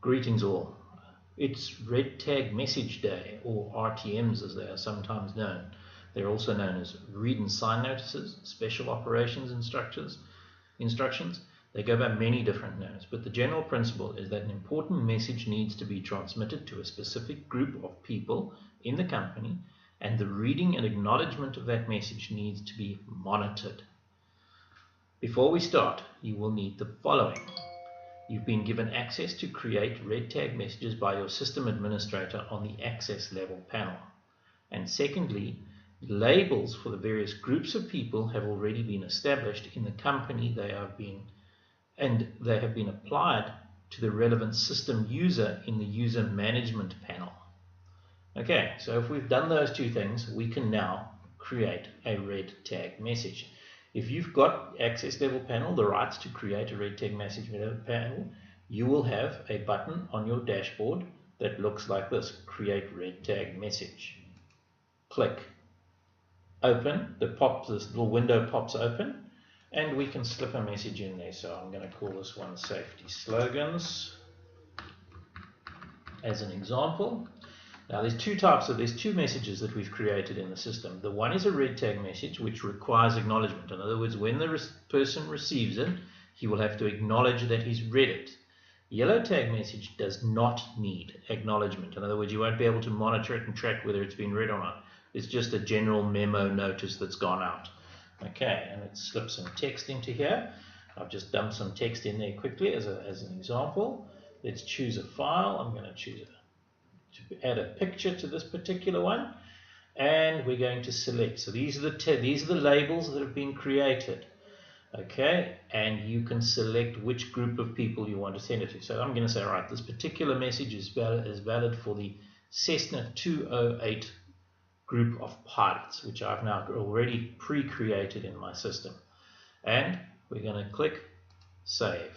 Greetings all. It's Red Tag Message Day, or RTMs as they are sometimes known. They're also known as Read and Sign Notices, Special Operations Instructions. They go by many different names, but the general principle is that an important message needs to be transmitted to a specific group of people in the company, and the reading and acknowledgement of that message needs to be monitored. Before we start, you will need the following. You've been given access to create red tag messages by your system administrator on the access level panel. And secondly, labels for the various groups of people have already been established in the company they have been applied to the relevant system user in the user management panel. Okay, so if we've done those two things, we can now create a red tag message. If you've got access level panel, the rights to create a red tag message panel, you will have a button on your dashboard that looks like this: create red tag message. Click open. This little window pops open and we can slip a message in there. So I'm going to call this one safety slogans as an example. Now there's two messages that we've created in the system. The one is a red tag message which requires acknowledgement. In other words, when the person receives it, he will have to acknowledge that he's read it. Yellow tag message does not need acknowledgement. In other words, you won't be able to monitor it and track whether it's been read or not. It's just a general memo notice that's gone out. Okay, and let's slip some text into here. I've just dumped some text in there quickly as an example. Let's choose a file. I'm going to choose to add a picture to this particular one, and we're going to select. So these are the labels that have been created. Okay, and you can select which group of people you want to send it to. So I'm going to say, all right, this particular message is valid for the Cessna 208 group of pilots, which I've now already pre-created in my system. And we're going to click save.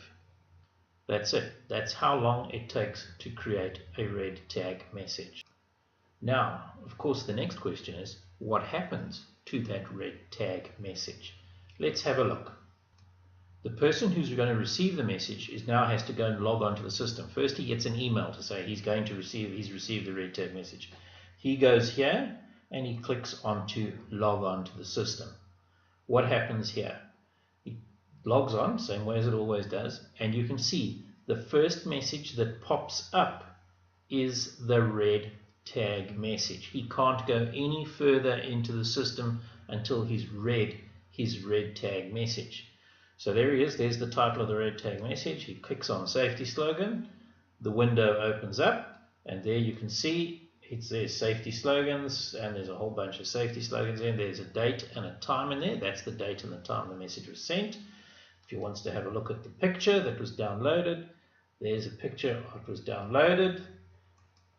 That's it. That's how long it takes to create a red tag message. Now, of course, the next question is, what happens to that red tag message? Let's have a look. The person who's going to receive the message now has to go and log on to the system. First, he gets an email to say he's received the red tag message. He goes here and he clicks on to log on to the system. What happens here? Logs on, same way as it always does, and you can see the first message that pops up is the red tag message. He can't go any further into the system until he's read his red tag message. So there he is, there's the title of the red tag message. He clicks on safety slogan, the window opens up, and there you can see there's safety slogans, and there's a whole bunch of safety slogans in. There's a date and a time in there. That's the date and the time the message was sent. If he wants to have a look at the picture that was downloaded, there's a picture of what was downloaded,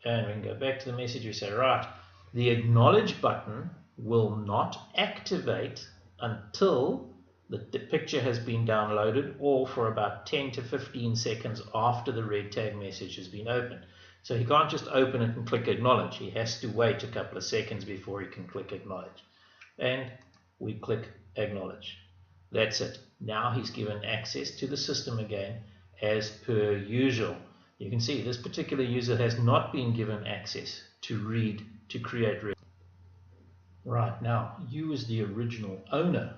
and we can go back to the message. We say, right, the acknowledge button will not activate until the picture has been downloaded, or for about 10 to 15 seconds after the red tag message has been opened. So he can't just open it and click acknowledge. He has to wait a couple of seconds before he can click acknowledge. And we click acknowledge. That's it. Now he's given access to the system again as per usual. You can see this particular user has not been given access to create red. Right, now you as the original owner,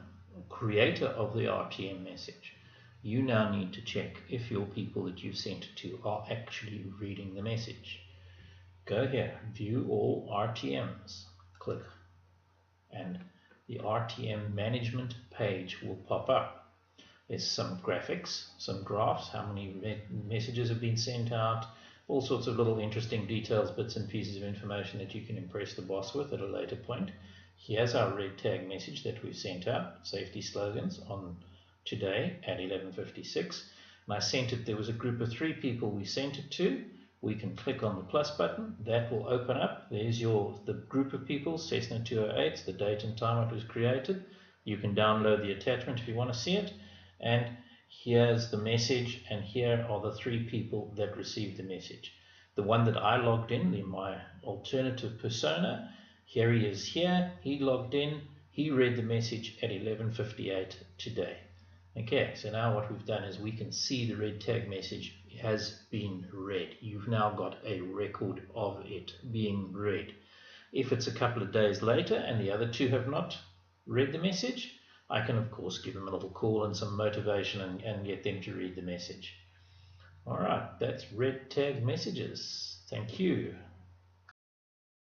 creator of the RTM message, you now need to check if your people that you've sent it to are actually reading the message. Go here, view all RTMs, click, and the RTM management page will pop up. There's some graphics, some graphs, how many messages have been sent out, all sorts of little interesting details, bits and pieces of information that you can impress the boss with at a later point. Here's our red tag message that we sent out, safety slogans, on today at 11:56. And I sent it, there was a group of 3 people we sent it to. We can click on the plus button, that will open up. There's the group of people, Cessna 208, the date and time it was created. You can download the attachment if you want to see it. And here's the message, and here are the 3 people that received the message. The one that I logged in my alternative persona, here he is here, he logged in, he read the message at 11:58 today. Okay, so now what we've done is we can see the red tag message has been read. You've now got a record of it being read. If it's a couple of days later and the other two have not read the message, I can of course give them a little call and some motivation and get them to read the message. Alright, that's red tag messages. Thank you.